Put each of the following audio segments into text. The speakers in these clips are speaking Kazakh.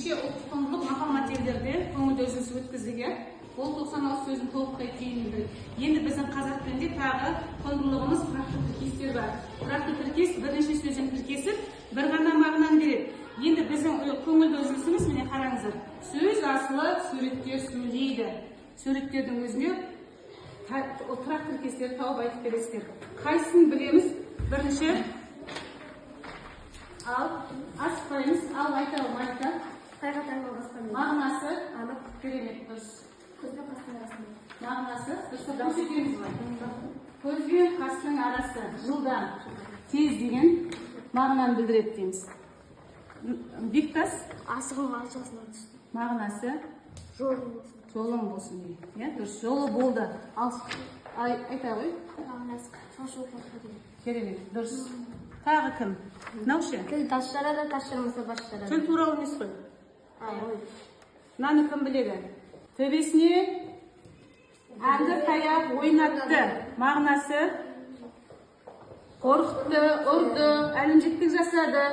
неше ұлттық құндылық мақал мәтелдерде көңілді үзіліс өткіздік. Ол 96 сөзін толықтай түйіндік. Енді біздің қазақ тілінде тағы құндылығымыз тұрақты тіркестер бар. Тұрақты тіркес бірнеше сөзден тіркесіп, бір ғана мағынаны береді. Енді біздің көңілді үзілісіміз, міне қараңыздар. Сөз асылы суреттер сөйлейді. Суреттердің өзіне тұрақты тіркестерді тауып айтып бересіздер. Қайсысын білеміз? Бірінші ал асықпаймыз, ал айта алмайды. Мағынасы анық, керемет, дұрыс. Мағынасы көз бен қастың арасы, жылдам, тез деген мағынаны білдіреді дейміз. Бектас асығым алшасына түсті. мағынасы жолың болсын дейді. Дұрыс, жолы болды. Айта ғой. Мағынасы Керемет, дұрыс. Тағы кім? Наушы? тіл тас жарады, тас жармаса бас жарады. Тіл туралы емес қой. Мынаны кім біледі? Төбесіне әңгір таяқ ойнатты. Мағынасы қорқытты, ұрды, әлімжеттік жасады.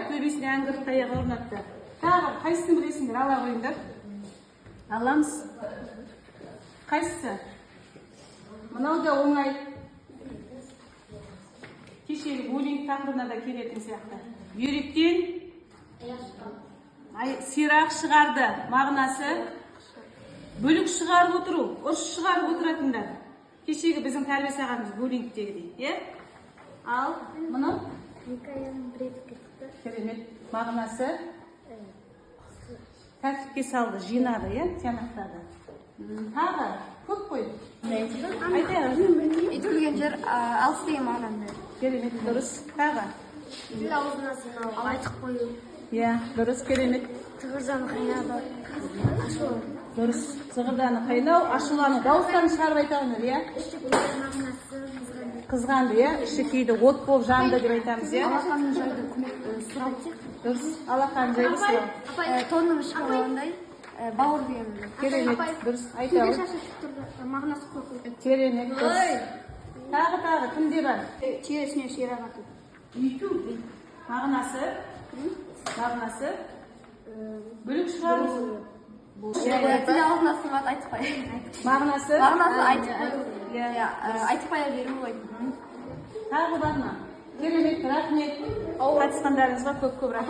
Төбесіне әңгір таяқ орнатты. Тағы қайсысын білесіңдер? Ала қойыңдар. Аламыз. Қайсысы? Мынау да оңай. Кешегі буллинг тақырыбына да келетін сияқты. Бүйректен сирақ шығарды. Мағынасы бөлік шығарып отыру, ұрыс шығарып отыратындар. Кешегі біздің тәрбие сағатымыз буллингтегідей. Ал мұны керемет. Мағынасы тәртіпке салды, жинады, тиянақтады. Тағы көп қой. Ütілген жер алыс деген мағынаны. Керемет, дұрыс. Тағы Тіл аузына сынау, айтық қою. Дұрыс, керемет. Тығырзаны қайнады, ашылу. Дұрыс. Зығырданы қайнау, ашуланы дауыстарын шығарып айтамыз, Мағынасы қызғанды, іші кейді от болып жанды деп айтамыз, алақанын жайды сұрап. Дұрыс. Алақанын жайды сұрап. Тонның шығалағандай бауыр деген. Керемет, дұрыс. Айта ғой. Мағынасы қорқу. Керемет, дұрыс. Тағы, кімде бар? Тересіне ширақ ату. Үйту. Мағынасы бөлік шығару. Тіл аузына сыңғат айтып қой. Мағынасы айтып қоя беру ғой. Тағы бар ма? Керемет, рахмет. Қатысқандарыңызға көп рахмет.